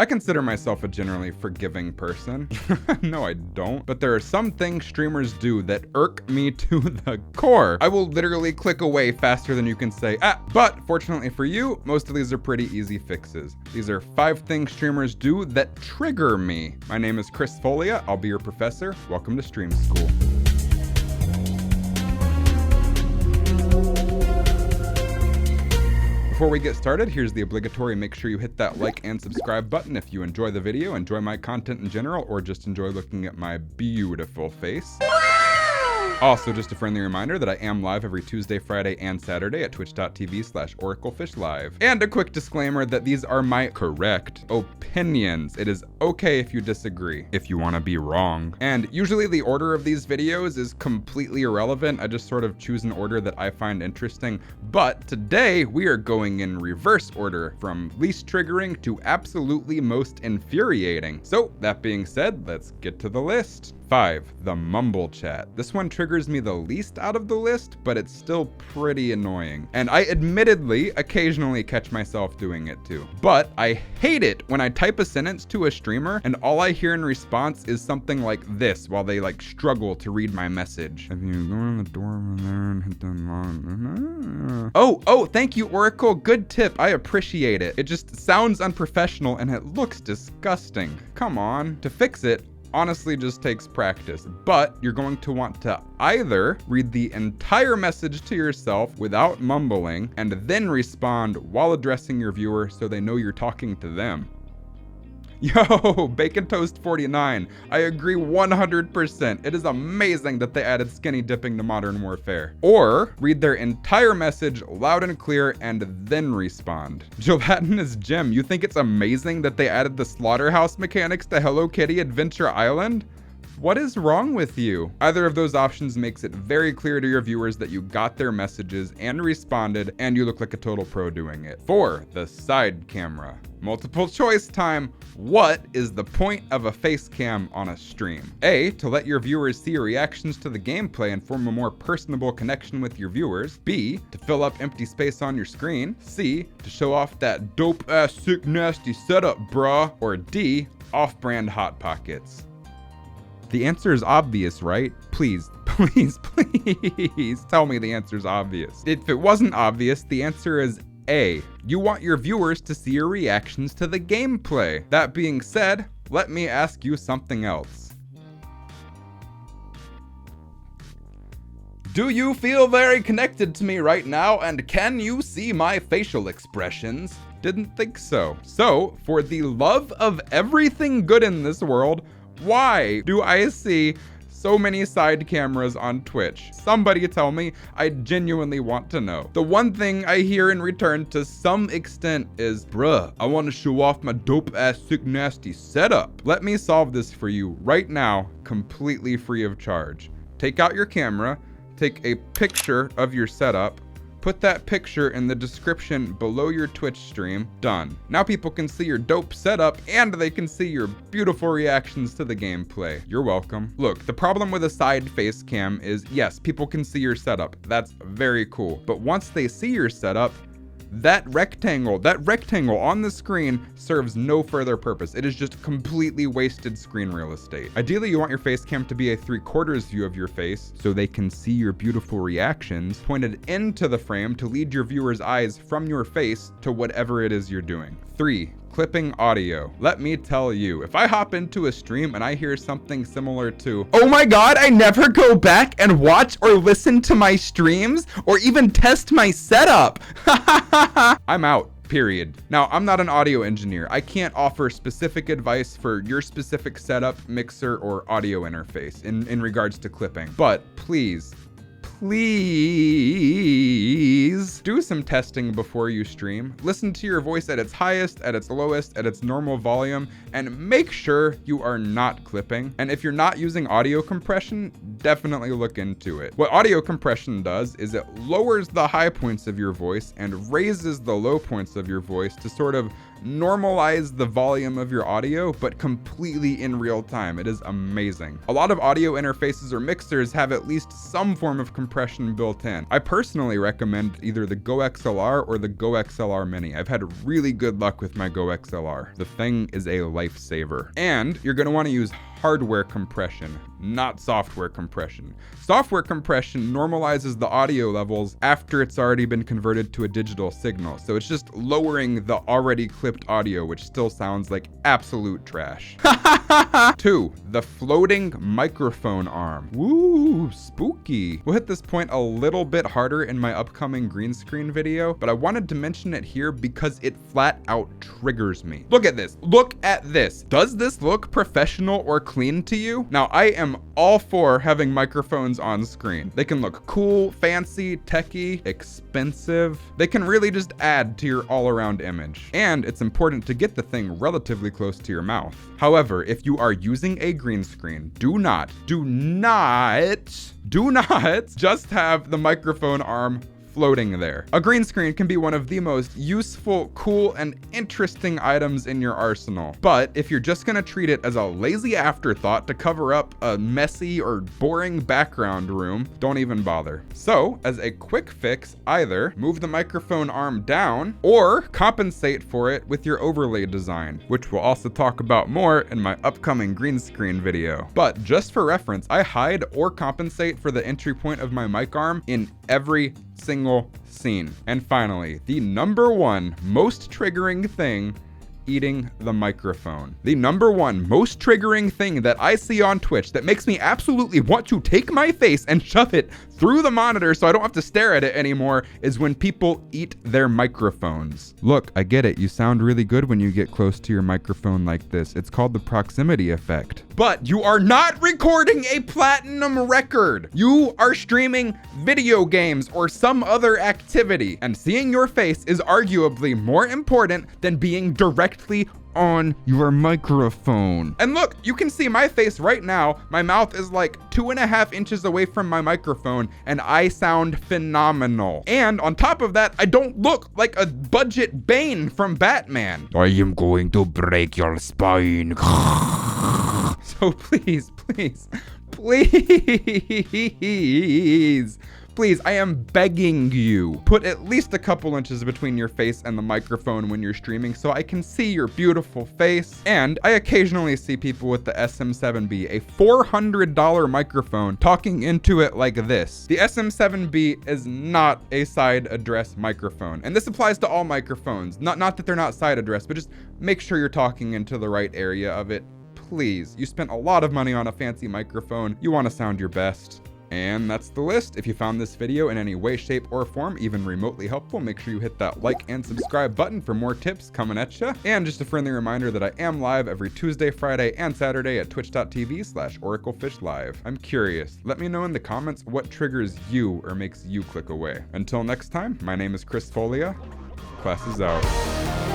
I consider myself a generally forgiving person. No, I don't. But there are some things streamers do that irk me to the core. I will literally click away faster than you can say, but fortunately for you, most of these are pretty easy fixes. These are 5 things streamers do that trigger me. My name is Chris Folea. I'll be your professor. Welcome to StreamSchool. Before we get started, here's the obligatory make sure you hit that like and subscribe button if you enjoy the video, enjoy my content in general, or just enjoy looking at my beautiful face. Also, just a friendly reminder that I am live every Tuesday, Friday, and Saturday at twitch.tv/OracleFish live. And a quick disclaimer that these are my correct opinions. It is okay if you disagree, if you want to be wrong. And usually the order of these videos is completely irrelevant. I just sort of choose an order that I find interesting. But today we are going in reverse order from least triggering to absolutely most infuriating. So that being said, let's get to the list. 5, the mumble chat. This one triggers me the least out of the list, but it's still pretty annoying. And I admittedly occasionally catch myself doing it too. But I hate it when I type a sentence to a streamer and all I hear in response is something like this while they struggle to read my message. If you go to the door over there and hit the line. Oh, thank you, Oracle. Good tip. I appreciate it. It just sounds unprofessional and it looks disgusting. Come on. To fix it, honestly just takes practice, but you're going to want to either read the entire message to yourself without mumbling and then respond while addressing your viewer so they know you're talking to them. Yo, Bacon Toast 49. I agree 100%. It is amazing that they added skinny dipping to Modern Warfare. Or read their entire message loud and clear and then respond. Gelatinous Jim, you think it's amazing that they added the slaughterhouse mechanics to Hello Kitty Adventure Island? What is wrong with you? Either of those options makes it very clear to your viewers that you got their messages and responded, and you look like a total pro doing it. 4, the side camera. Multiple choice time. What is the point of a face cam on a stream? A, to let your viewers see your reactions to the gameplay and form a more personable connection with your viewers. B, to fill up empty space on your screen. C, to show off that dope ass sick nasty setup, bruh. Or D, off-brand hot pockets. The answer is obvious, right? Please tell me the answer is obvious. If it wasn't obvious, the answer is A. You want your viewers to see your reactions to the gameplay. That being said, let me ask you something else. Do you feel very connected to me right now, and can you see my facial expressions? Didn't think so. So, for the love of everything good in this world, why do I see so many side cameras on Twitch? Somebody tell me. I genuinely want to know. The one thing I hear in return to some extent is, bruh, I want to show off my dope ass sick nasty setup. Let me solve this for you right now, completely free of charge. Take out your camera, take a picture of your setup, put that picture in the description below your Twitch stream. Done. Now people can see your dope setup and they can see your beautiful reactions to the gameplay. You're welcome. Look, the problem with a side face cam is, yes, people can see your setup. That's very cool. But once they see your setup, that rectangle on the screen serves no further purpose. It is just completely wasted screen real estate. Ideally, you want your face cam to be a 3/4 view of your face so they can see your beautiful reactions pointed into the frame to lead your viewers' eyes from your face to whatever it is you're doing. 3, clipping audio. Let me tell you, if I hop into a stream and I hear something similar to, "Oh my god, I never go back and watch or listen to my streams or even test my setup," I'm out. Period. Now, I'm not an audio engineer. I can't offer specific advice for your specific setup, mixer, or audio interface in regards to clipping. But please do some testing before you stream. Listen to your voice at its highest, at its lowest, at its normal volume, and make sure you are not clipping. And if you're not using audio compression, definitely look into it. What audio compression does is it lowers the high points of your voice and raises the low points of your voice to sort of normalize the volume of your audio, but completely in real time. It is amazing. A lot of audio interfaces or mixers have at least some form of compression built in. I personally recommend either the Go XLR or the Go XLR Mini. I've had really good luck with my Go XLR. The thing is a lifesaver. And you're going to want to use hardware compression, not software compression. Software compression normalizes the audio levels after it's already been converted to a digital signal. So it's just lowering the already clipped audio, which still sounds like absolute trash. 2, the floating microphone arm. Woo, spooky. We'll hit this point a little bit harder in my upcoming green screen video, but I wanted to mention it here because it flat out triggers me. Look at this. Look at this. Does this look professional or clean to you? Now, I am all for having microphones on screen. They can look cool, fancy, techy, expensive. They can really just add to your all-around image. And it's important to get the thing relatively close to your mouth. However, if you are using a green screen, do not just have the microphone arm floating there. A green screen can be one of the most useful, cool, and interesting items in your arsenal. But if you're just gonna treat it as a lazy afterthought to cover up a messy or boring background room, don't even bother. So, as a quick fix, either move the microphone arm down or compensate for it with your overlay design, which we'll also talk about more in my upcoming green screen video. But just for reference, I hide or compensate for the entry point of my mic arm in every single scene. And finally, the number one most triggering thing, eating the microphone. The number one most triggering thing that I see on Twitch that makes me absolutely want to take my face and shove it through the monitor so I don't have to stare at it anymore is when people eat their microphones. Look, I get it. You sound really good when you get close to your microphone like this. It's called the proximity effect. But you are not recording a platinum record. You are streaming video games or some other activity, and seeing your face is arguably more important than being directly on your microphone. And look, you can see my face right now. My mouth is like 2.5 inches away from my microphone, and I sound phenomenal. And on top of that, I don't look like a budget Bane from Batman. I am going to break your spine. So please, I am begging you, put at least a couple inches between your face and the microphone when you're streaming so I can see your beautiful face. And I occasionally see people with the SM7B, a $400 microphone, talking into it like this. The SM7B is not a side address microphone. And this applies to all microphones. Not that they're not side address, but just make sure you're talking into the right area of it. Please, you spent a lot of money on a fancy microphone. You want to sound your best. And that's the list. If you found this video in any way, shape, or form even remotely helpful, make sure you hit that like and subscribe button for more tips coming at ya. And just a friendly reminder that I am live every Tuesday, Friday, and Saturday at twitch.tv/OracleFish Live. I'm curious. Let me know in the comments what triggers you or makes you click away. Until next time, my name is Chris Folea. Class is out.